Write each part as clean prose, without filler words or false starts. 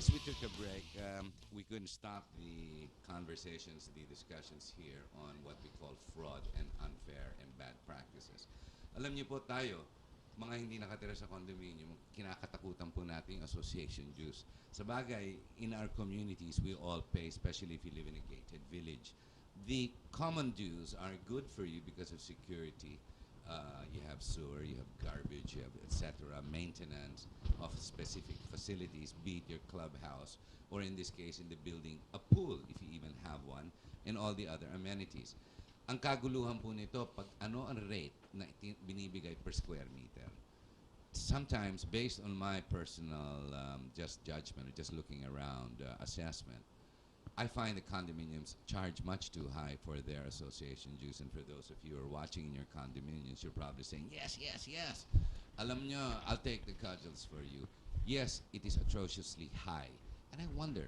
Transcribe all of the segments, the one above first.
as we took a break, we couldn't stop the conversations, the discussions here on what we call fraud and unfair and bad practices. Alam niyo po tayo, mga hindi nakatira sa condominium, kinakatakutan po natin yung association dues. Sa bagay, in our communities, we all pay, especially if you live in a gated village. The common dues are good for you because of security. You have sewer, you have garbage, you have etc. Maintenance of specific facilities, be it your clubhouse, or in this case, in the building, a pool, if you even have one, and all the other amenities. Ang kaguluhan po nito, pag ano ang rate na binibigay per square meter. Sometimes, based on my personal just judgment, or just looking around assessment, I find the condominiums charge much too high for their association dues. And for those of you who are watching in your condominiums, you're probably saying, yes, yes, yes. Alam nyo, I'll take the cudgels for you. Yes, it is atrociously high. And I wonder,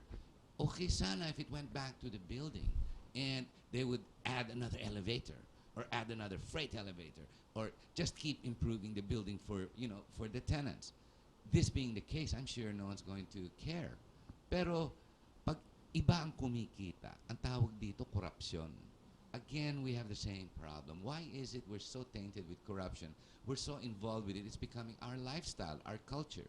okay, sana if it went back to the building and they would add another elevator or add another freight elevator or just keep improving the building for, for the tenants. This being the case, I'm sure no one's going to care. Pero pag iba ang kumikita, ang tawag dito korupsyon. Again, we have the same problem. Why is it we're so tainted with corruption? We're so involved with it. It's becoming our lifestyle, our culture.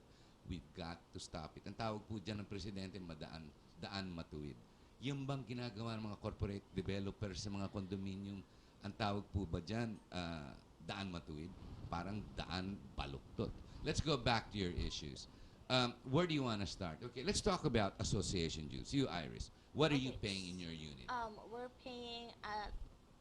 We've got to stop it. Ang tawag po dyan ng presidente, daan matuwid. Yung bang ginagawa ng mga corporate developers sa mga condominium, ang tawag po ba dyan, daan matuwid? Parang daan baluktot. Let's go back to your issues. Where do you want to start? Okay, let's talk about association dues. You, Iris, what are you paying in your unit? We're paying at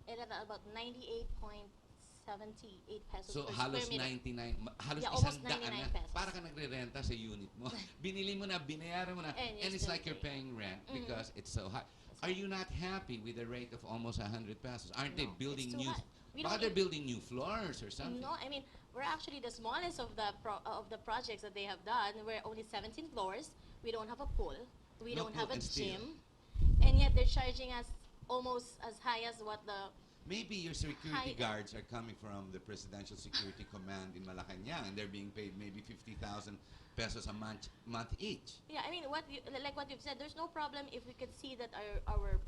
about 98.78 pesos So per halos square meter. 99, halos Yeah, isang almost daan 99 na. pesos. Para ka nagre-renta sa unit mo. Binili mo na, binayaran mo na, And and you're it's still like you're paying rent Mhm. because it's so high. Are you not happy with the rate of almost 100 pesos? Aren't they No, building it's too new? high. We Baka don't they're need- building new floors or something. No, I mean, we're actually the smallest of the projects that they have done. We're only 17 floors. We don't have a pool. We No don't pool have a and still. gym. And yet they're charging us almost as high as what the... Maybe your security High- guards are coming from the Presidential Security Command in Malacanang and they're being paid maybe 50,000 pesos a month each. Yeah, I mean, like what you've said, there's no problem if we could see that our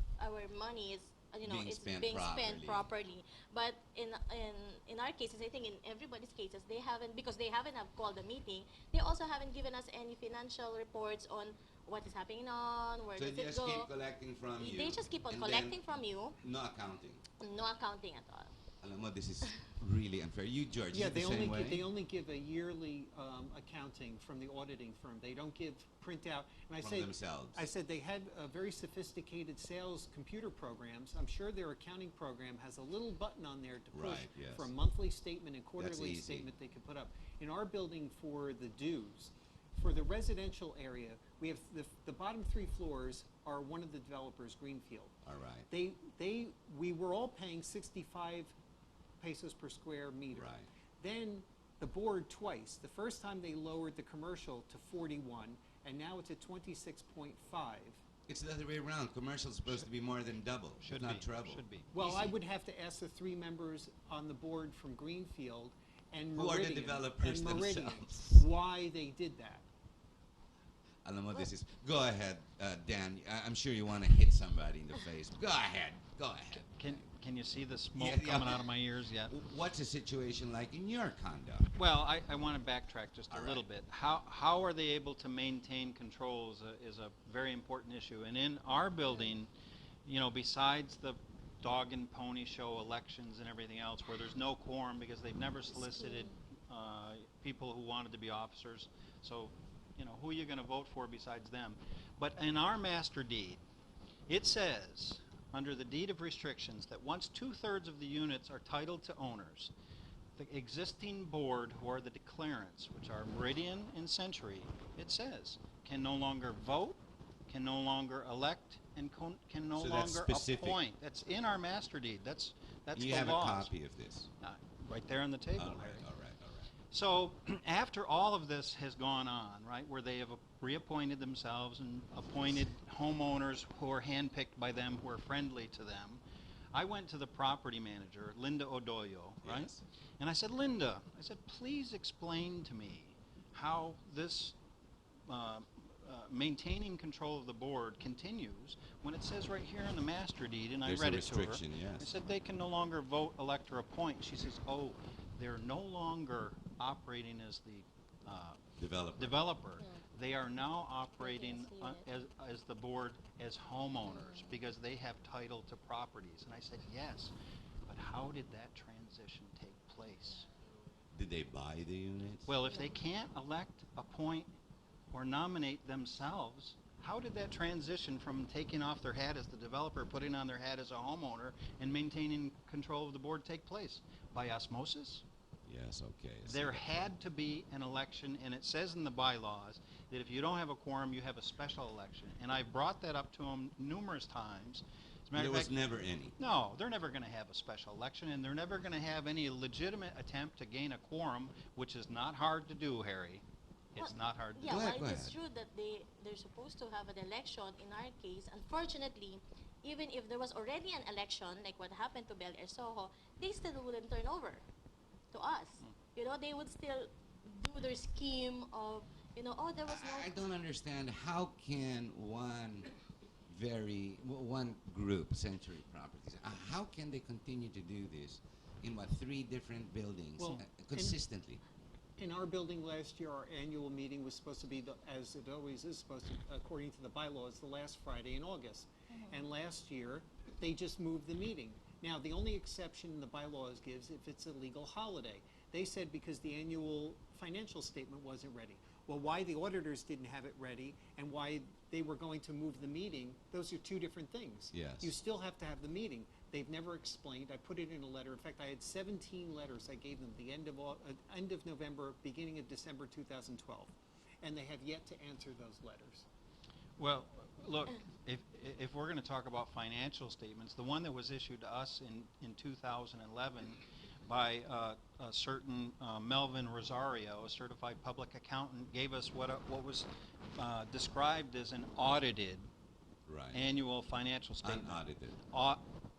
money is Being is spent being spent properly. properly. But in our cases, I think in everybody's cases, they haven't, because they haven't have called a meeting. They also haven't given us any financial reports on what is happening on, where So does they it just go. keep collecting from you. They just keep on and collecting then from you, no accounting. no accounting at all. Alam mo, this is really unfair. You, George, Yeah, is it the same way? they only give a yearly accounting from the auditing firm. They don't give printout. And From themselves. I said they had very sophisticated sales computer programs. I'm sure their accounting program has a little button on there to push Right, yes. for a monthly statement and quarterly easy. statement they could put up. In our building, for the dues, for the residential area, we have the bottom 3 floors are one of the developers, Greenfield. All right. We were all paying 65 pesos per square meter. Right. Then the board twice. The first time they lowered the commercial to 41, and now it's at 26.5. It's the other way around. Commercial's supposed to be more than double, if Should not be. treble. Should be. Well, I Easy. would have to ask the 3 members on the board from Greenfield and Who are the Meridian, developers and Meridian themselves. why they did that. Alam mo, this is... Go ahead, Dan. I'm sure you want to hit somebody in the face. Go ahead. Go ahead. Can you see the smoke Yeah. coming out of my ears yet? What's the situation like in your condo? Well, I want to backtrack just All a little right. bit. How are they able to maintain control is a very important issue. And in our building, besides the dog and pony show elections and everything else where there's no quorum because they've never solicited people who wanted to be officers. So, who are you going to vote for besides them? But in our master deed, it says, under the deed of restrictions, that once 2/3 of the units are titled to owners, the existing board, who are the declarants, which are Meridian and Century, it says, can no longer vote, can no longer elect, and can no So that's longer specific. appoint. That's in our master deed. That's You the have laws. a copy of this. Right there on the table. All right, Harry. all right, all right. So after all of this has gone on, right, where they have reappointed themselves and appointed homeowners who are handpicked by them, who are friendly to them, I went to the property manager, Linda Odoyo, right? Yes. And I said, Linda, please explain to me how this maintaining control of the board continues when it says right here in the master deed, and There's I read a it to her. restriction, yes. I said they can no longer vote, elect, or appoint. She says, oh, they're no longer operating as the developer. Yeah. They are now operating Yes, as the board as homeowners because they have title to properties. And I said, yes, but how did that transition take place? Did they buy the units? Well, if they can't elect, appoint, or nominate themselves, how did that transition from taking off their hat as the developer, putting on their hat as a homeowner, and maintaining control of the board take place? By osmosis? Yes, okay. I see There that had point. to be an election, and it says in the bylaws that if you don't have a quorum, you have a special election. And I brought that up to them numerous times. As a matter There of was fact, never any. no, they're never going to have a special election, and they're never going to have any legitimate attempt to gain a quorum, which is not hard to do, Harry. It's Well, not hard to Yeah, Go do. ahead, well, go it's ahead. true that they're supposed to have an election. In our case, unfortunately, even if there was already an election, like what happened to Bel Air Soho, they still wouldn't turn over to us. You know, they would still do their scheme of, you know, oh, there was no. I don't understand how can one group, Century Properties, how can they continue to do this in what, 3 different buildings Well, consistently? In our building last year, our annual meeting was supposed to be, as it always is supposed to, according to the bylaws, the last Friday in August. And last year, they just moved the meeting. Now, the only exception the bylaws gives if it's a legal holiday. They said because the annual financial statement wasn't ready. Well, why the auditors didn't have it ready and why they were going to move the meeting, those are 2 different things. Yes. You still have to have the meeting. They've never explained. I put it in a letter. In fact, I had 17 letters I gave them the end of November, beginning of December 2012. And they have yet to answer those letters. Well, look, if we're going to talk about financial statements, the one that was issued to us in 2011 by a certain Melvin Rosario, a certified public accountant, gave us what was described as an audited Right. annual financial statement. Unaudited.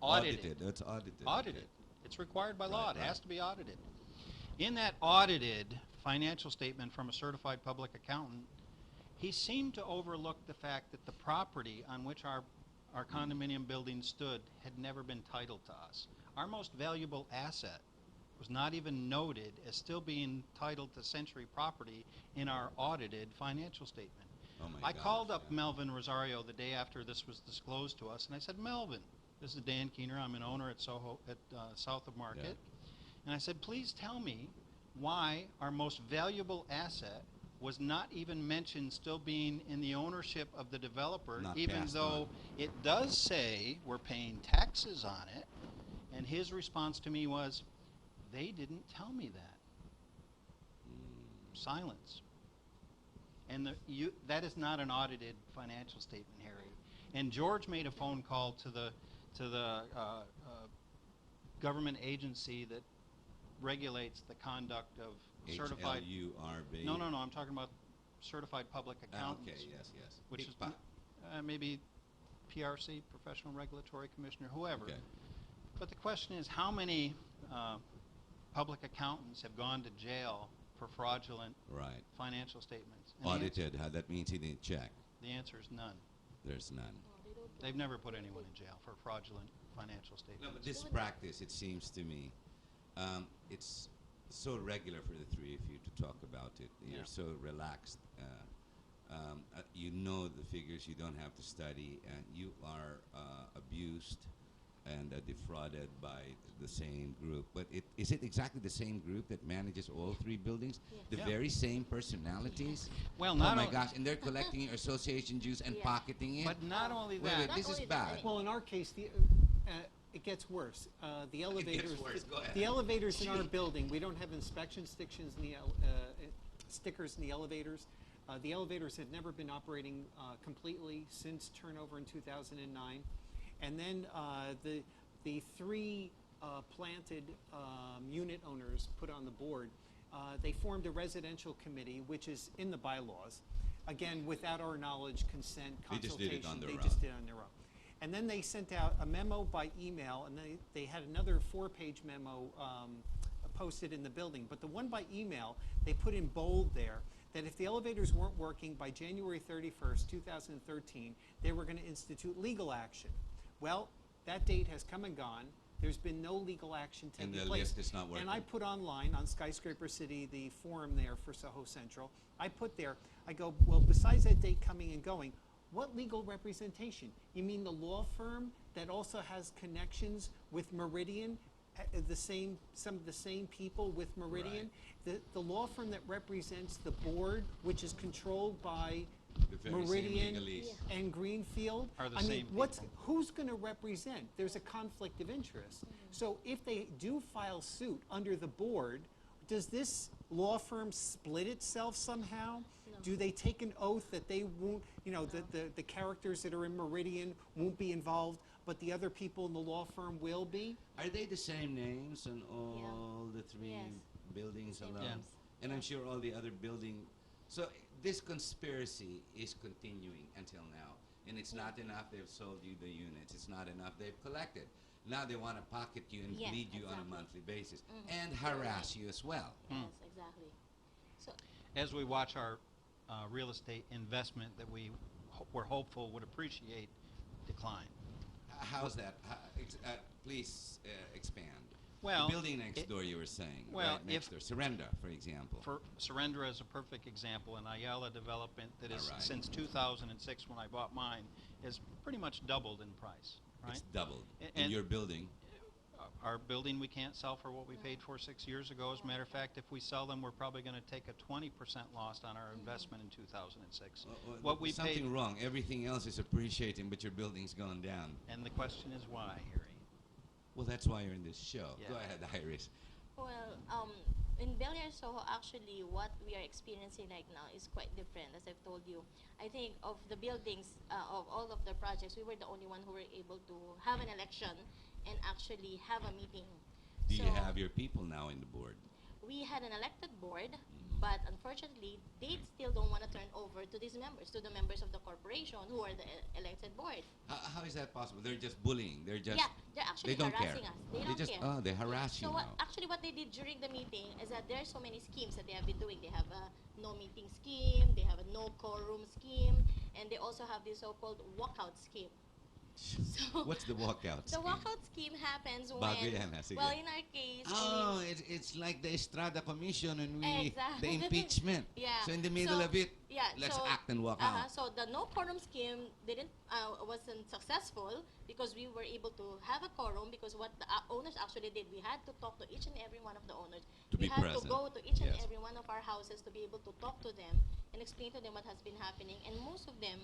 Audited. That's audited. Audited. Okay. It's required by law. Right, It has right. to be audited. In that audited financial statement from a certified public accountant, he seemed to overlook the fact that the property on which our condominium building stood had never been titled to us. Our most valuable asset was not even noted as still being titled to Century Property in our audited financial statement. Oh my I gosh, called up yeah. Melvin Rosario the day after this was disclosed to us, and I said, Melvin, this is Dan Keener. I'm an owner at Soho at South of Market. Yeah. And I said, please tell me why our most valuable asset was not even mentioned still being in the ownership of the developer, Not even passed though on. it does say we're paying taxes on it. And his response to me was, they didn't tell me that. Silence. And that is not an audited financial statement, Harry. And George made a phone call to the government agency that regulates the conduct of certified. HLURB. No, I'm talking about certified public accountants. Okay, yes. Which Big is pot. maybe PRC, Professional Regulatory Commissioner, whoever. Okay. But the question is, how many public accountants have gone to jail for fraudulent Right. financial statements? And the Audited. That means he didn't check. answer is none. There's none. They've never put anyone in jail for fraudulent financial No, statements. but this practice, it seems to me, it's so regular for the 3 of you to talk about it. You're Yeah. so relaxed. You know the figures. You don't have to study, and you are abused and defrauded by the same group. But is it exactly the same group that manages all 3 buildings? Yes. The Yeah. very same personalities? Well, Oh not my only- gosh! And they're collecting your association dues and Yeah. pocketing it. But not only Wait, that, Not this is only that, bad. Well, in our case, it gets worse. The elevators, worse. Go ahead. the elevators in our building, we don't have inspection stickers in the stickers in the elevators. The elevators have never been operating completely since turnover in 2009, and then the 3 planted unit owners put on the board. They formed a residential committee, which is in the bylaws. Again, without our knowledge, consent, They just did consultation. it on their They own. just did it on their own. And then they sent out a memo by email, and they had another 4-page memo posted in the building. But the one by email, they put in bold there that if the elevators weren't working by January 31st, 2013, they were going to institute legal action. Well, that date has come and gone. There's been no legal action taking And the place. lift is not working. And I put online on Skyscraper City, the forum there for Soho Central, I put there, I go, well, besides that date coming and going, what legal representation? You mean the law firm that also has connections with Meridian, some of the same people with Meridian? The law firm that represents the board, which is controlled by The very same Meridian legalese. and Greenfield. Are the I mean, same who's going to represent? There's a conflict of interest. So if they do file suit under the board, does this law firm split itself somehow? No. Do they take an oath that they won't, you know, the characters that are in Meridian won't be involved, but the other people in the law firm will be? Are they the same names on all the three Yes. buildings Same alone? names. And I'm sure all the other building. So this conspiracy is continuing until now. And it's not enough they've sold you the units. It's not enough they've collected. Now they want to pocket you and Yes, bleed you on a exactly. monthly basis. Mhm. And harass you as well. Yes, exactly. So, As we watch our real estate investment that we're hopeful would appreciate decline. How's that? Please expand. Well, the building next it- door you were saying. well, right next if- door. Surrender, for example. For Surrender is a perfect example, an Ayala development that is, Alright. since 2006 when I bought mine, has pretty much doubled in price, right? It's doubled. A- In and- your building. Our building we can't sell for what we paid for 6 years ago. As a matter of fact, if we sell them, we're probably going to take a 20% loss on our investment in 2006. What we There's something paid, wrong. Everything else is appreciating, but your building's gone down. and the question is why, Harry? Well, that's why you're in this show. Yeah. Go ahead, Iris. well, in Bel Air Soho, actually, what we are experiencing right now is quite different. As I've told you, I think of the buildings, of all of the projects, we were the only one who were able to have an election and actually have a meeting. Do So you have your people now in the board? we had an elected board, but unfortunately, they still don't want to turn over to these members, to the members of the corporation who are the elected board. How is that possible? They're just bullying. They're just. Yeah, they're actually they don't care. harassing us. They don't just. care. Oh, they harass you So now. actually what they did during the meeting is that there are so many schemes that they have been doing. They have a no meeting scheme, they have a no quorum scheme, and they also have this so-called walkout scheme. So What's the walkout? the scheme? walkout scheme happens Bago when, yan, ha? Sige. well, in our case, Oh, it's like the Estrada Commission and the Exactly. impeachment. Yeah. So in the middle So, of it, yeah, let's so, act and walk uh-huh, out. so the no quorum scheme wasn't successful because we were able to have a quorum because what the owners actually did, we had to talk to each and every one of the owners. To we be had to present. go to each and Yes. every one of our houses to be able to talk to them and explain to them what has been happening. And most of them,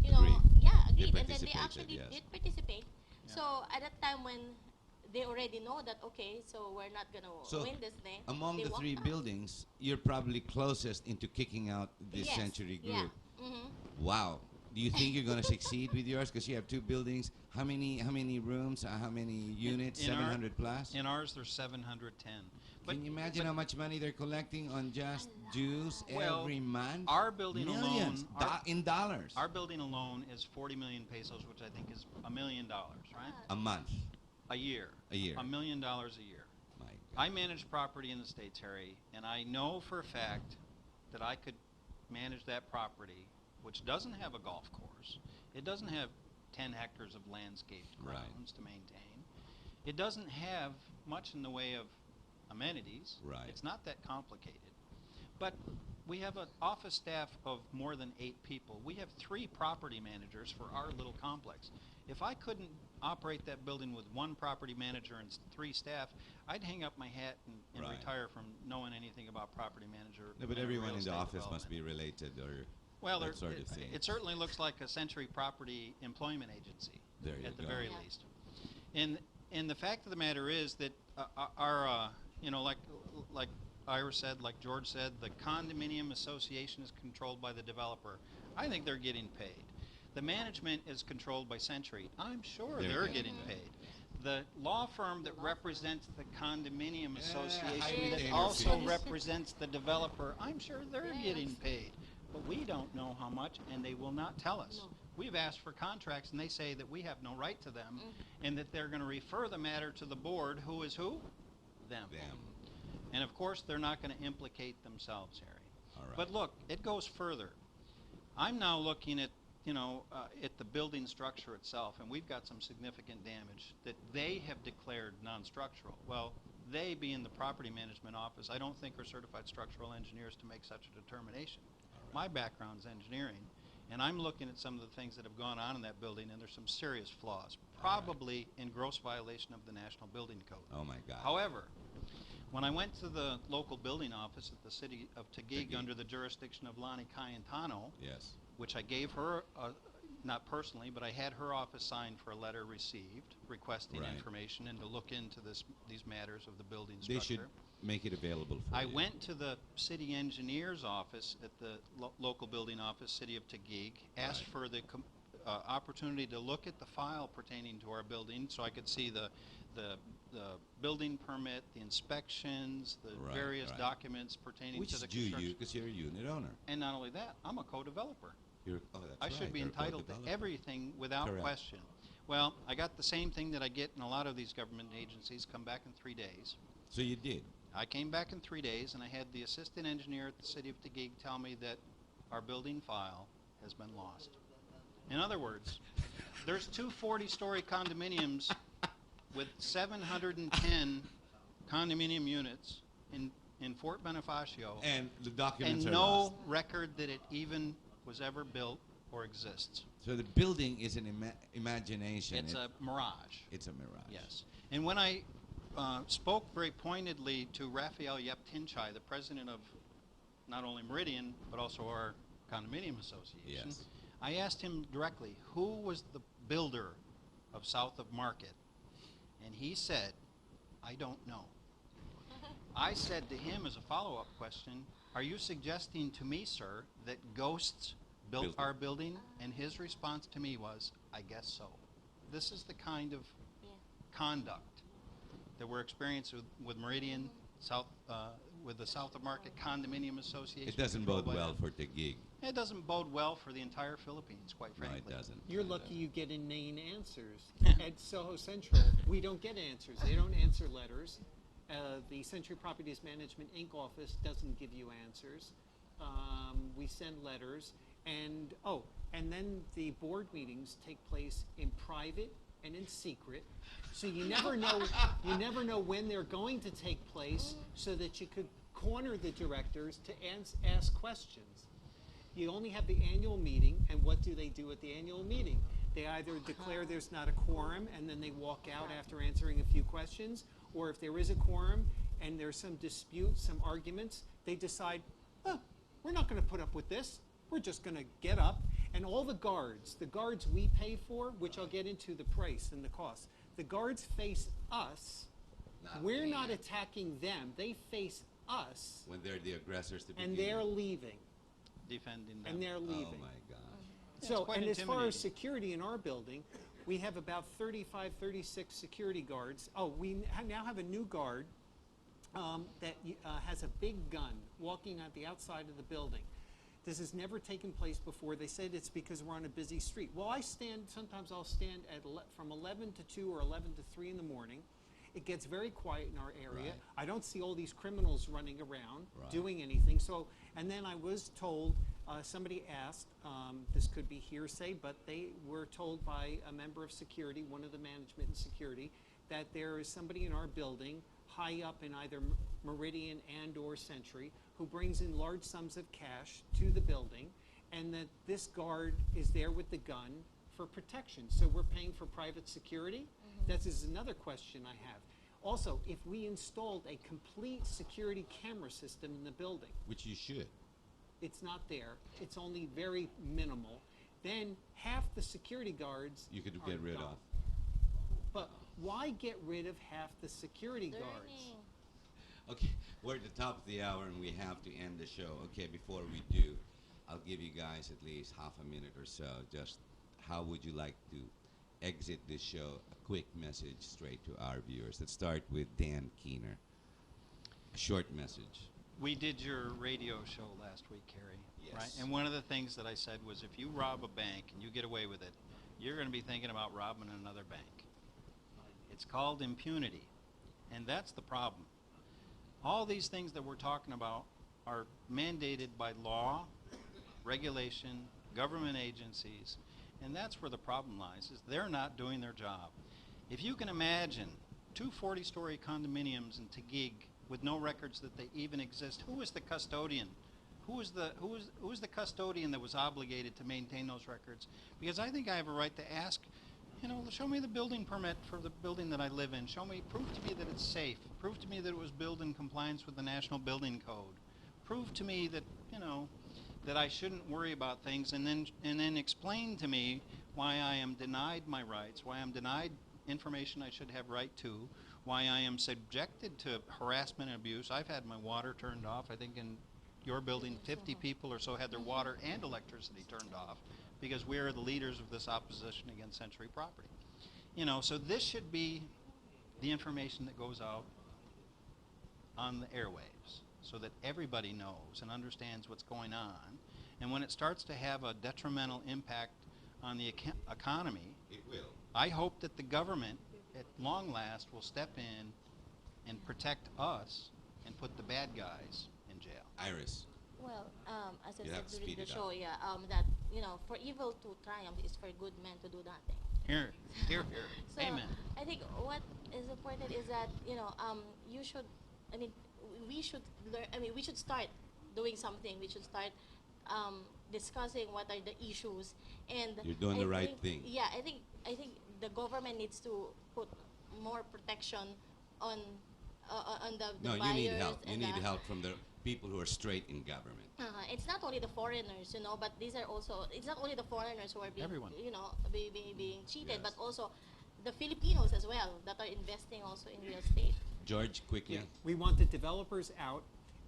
you know, Agreed. yeah, They agreed. And then they participated, actually yes. did participate. Yeah. So at that time when they already know that, okay, so we're not going to So, win this thing. Among they the walked three out. buildings, you're probably closest into kicking out this Yes, Century yeah. group. Mm-hmm. Wow. Do you think you're going to succeed with yours? Because you have two buildings. How many rooms? How many units? in our- 700 plus? In ours, there's 710. But Can you imagine how much money they're collecting on just dues Well, every month? our building Millions. alone, In dollars. our building alone is 40 million pesos, which I think is $1 million, right? a month. A year. A year. $1 million a year. My God. I manage property in the States, Harry, and I know for a fact that I could manage that property, which doesn't have a golf course. It doesn't have 10 hectares of landscaped Right. grounds to maintain. It doesn't have much in the way of amenities. Right. It's not that complicated. But we have an office staff of more than 8 people. We have 3 property managers for our little complex. If I couldn't operate that building with 1 property manager and 3 staff, I'd hang up my hat and Right. retire from knowing anything about property manager. No, but and everyone real in the estate office must development. be related or Well, that sort of thing. it certainly looks like a Century Property Employment Agency, There you at the go. very Yeah. least. And the fact of the matter is that our, you know, like Ira said, like George said, the condominium association is controlled by the developer. I think they're getting paid. The management is controlled by Century. I'm sure They're they're getting getting paid. The law firm that represents the condominium association high that retainer also fees. represents the developer, I'm sure they're Yes. getting paid. But we don't know how much, and they will not tell us. No. We've asked for contracts, and they say that we have no right to them, Mhm. and that they're going to refer the matter to the board. Who is who? Them. Them. And of course, they're not going to implicate themselves, Harry. All right. But look, it goes further. I'm now looking at, at the building structure itself, and we've got some significant damage that they have declared non-structural. Well, they, being the property management office, I don't think are certified structural engineers to make such a determination. My background's engineering, and I'm looking at some of the things that have gone on in that building, and there's some serious flaws, probably in gross violation of the National Building Code. Oh my God. However, when I went to the local building office at the city of Taguig Taguig. under the jurisdiction of Lonnie Cayentano, Yes. which I gave her, not personally, but I had her office sign for a letter received requesting Right. information and to look into these matters of the building They structure. should make it available for I you. went to the city engineer's office at the local building office, city of Taguig, asked Right. for the opportunity to look at the file pertaining to our building so I could see the building permit, the inspections, the Right, various right. documents pertaining Which to is the due you construction. because you're a unit owner. And not only that, I'm a co-developer. Oh, that's I right. should be You're a entitled to co-developer. everything without Correct. question. Well, I got the same thing that I get in a lot of these government agencies, come back in 3 days. So you did. I came back in 3 days, and I had the assistant engineer at the city of Taguig tell me that our building file has been lost. In other words, there's two 40-story condominiums with 710 condominium units in Fort Bonifacio, And the documents and are no lost. record that it even was ever built or exists. So the building is an imagination. It's a mirage. It's a mirage. Yes. And when I spoke very pointedly to Raphael Yeptinchai, the president of not only Meridian, but also our condominium association, Yes. I asked him directly, who was the builder of South of Market? And he said, I don't know. I said to him as a follow-up question, are you suggesting to me, sir, that ghosts built Built it. our building? And his response to me was, I guess so. This is the kind of Yeah. conduct that we're experiencing with Meridian, with the South of Market Condominium Association. It doesn't controlled bode by well them. for Taguig. It doesn't bode well for the entire Philippines, quite No, frankly. it doesn't. You're It lucky doesn't. you get inane answers. At Soho Central, we don't get answers. They don't answer letters. The Century Properties Management Inc. office doesn't give you answers. We send letters, and then the board meetings take place in private and in secret. So you never know. You never know when they're going to take place, so that you could corner the directors to ask questions. You only have the annual meeting, and what do they do at the annual meeting? They either declare there's not a quorum, and then they walk out after answering a few questions, or if there is a quorum and there's some dispute, some arguments, they decide, we're not going to put up with this. We're just going to get up. And all the guards we pay for, which I'll get into the price and the cost, the guards face us. Not We're me. not attacking them. They face us, When they're the aggressors to and begin they're with. leaving. Defending them. And they're Oh leaving. my God. Yeah, So, it's quite and as far as intimidating. security in our building, we have about 35, 36 security guards. Oh, we now have a new guard that has a big gun walking at the outside of the building. This has never taken place before. They said it's because we're on a busy street. Well, sometimes I'll stand at from 11 to 2 or 11 to 3 in the morning. It gets very quiet in our area. Right. I don't see all these criminals running around Right. doing anything. So, and then I was told, somebody asked, this could be hearsay, but they were told by a member of security, one of the management and security, that there is somebody in our building high up in either Meridian and or Century who brings in large sums of cash to the building, and that this guard is there with the gun for protection. So we're paying for private security? That is another question I have. Also, if we installed a complete security camera system in the building, Which you should. it's not there, it's only very minimal, then half the security guards You could are get rid gone. of. But why get rid of half the security guards? Learning. Okay, we're at the top of the hour and we have to end the show. Okay, before we do, I'll give you guys at least half a minute or so. Just how would you like to exit this show? A quick message straight to our viewers. Let's start with Dan Keener. A short message. We did your radio show last week, Carrie. Yes. Right? And one of the things that I said was if you rob a bank and you get away with it, you're going to be thinking about robbing another bank. It's called impunity. And that's the problem. All these things that we're talking about are mandated by law, regulation, government agencies, and that's where the problem lies, is they're not doing their job. If you can imagine two 40-story condominiums in Taguig with no records that they even exist, who is the custodian? Who is the custodian that was obligated to maintain those records? Because I think I have a right to ask, you know, show me the building permit for the building that I live in. Prove to me that it's safe. Prove to me that it was built in compliance with the National Building Code. Prove to me that, you know, that I shouldn't worry about things, and then explain to me why I am denied my rights, why I'm denied information I should have right to, why I am subjected to harassment and abuse. I've had my water turned off. I think in your building 50 people or so had their water and electricity turned off because we are the leaders of this opposition against Century Property. You know, so this should be the information that goes out on the airwaves so that everybody knows and understands what's going on. And when it starts to have a detrimental impact on the economy, It will. I hope that the government, at long last, will step in and protect us and put the bad guys in jail. Iris. Well, as I You have to said during speed the it show, up. that, you know, for evil to triumph is for good men to do nothing. Here. So Amen. I think what is important is that, you know, you should, I mean, we should learn, I mean, we should start doing something. We should start discussing what are the issues. And You're doing I the right think- thing. Yeah, I think the government needs to put more protection on the No, buyers. you need help. You and need the- help from the people who are straight in government. It's not only the foreigners, you know, but these are also, it's not only the foreigners who are being, Everyone. you know, being cheated, Yes. but also the Filipinos as well that are investing also in real estate. George, quickly. Yeah, we want the developers out,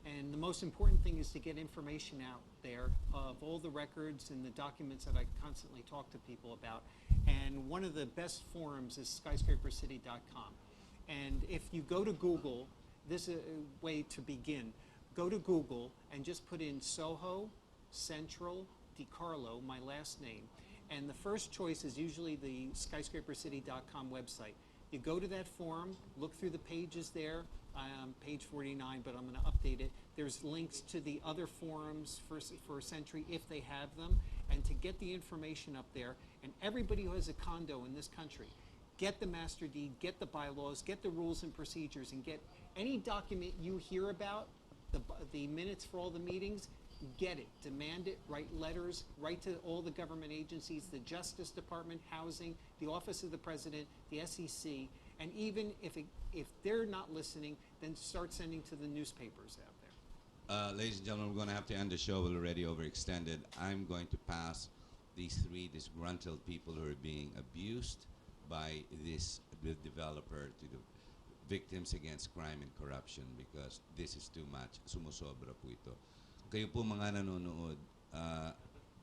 and the most important thing is to get information out there of all the records and the documents that I constantly talk to people about. And one of the best forums is skyscrapercity.com. And if you go to Google, this is a way to begin. Go to Google and just put in Soho, Central, Carlo, my last name. And the first choice is usually the skyscrapercity.com website. You go to that forum, look through the pages there, page 49, but I'm going to update it. There's links to the other forums for Century if they have them, and to get the information up there. And everybody who has a condo in this country, get the master deed, get the bylaws, get the rules and procedures, and get any document you hear about, the minutes for all the meetings, get it, demand it, write letters, write to all the government agencies, the Justice Department, Housing, the Office of the President, the SEC, and even if they're not listening, then start sending to the newspapers out there. Ladies and gentlemen, we're going to have to end the show. We're already overextended. I'm going to pass these three disgruntled people who are being abused by the developer to the victims against crime and corruption, because this is too much. Sumusobra po ito. Kayo po mga nanonood,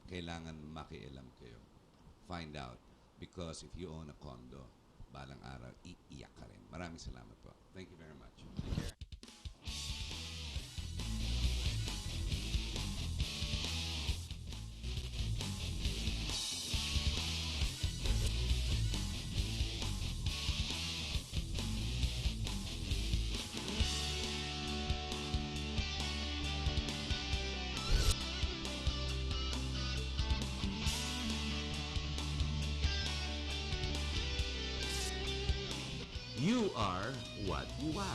kailangan makialam kayo. Find out. Because if you own a condo, balang araw, iiyak ka rin. Maraming salamat po. Thank you very much. Take care. You are what you watch.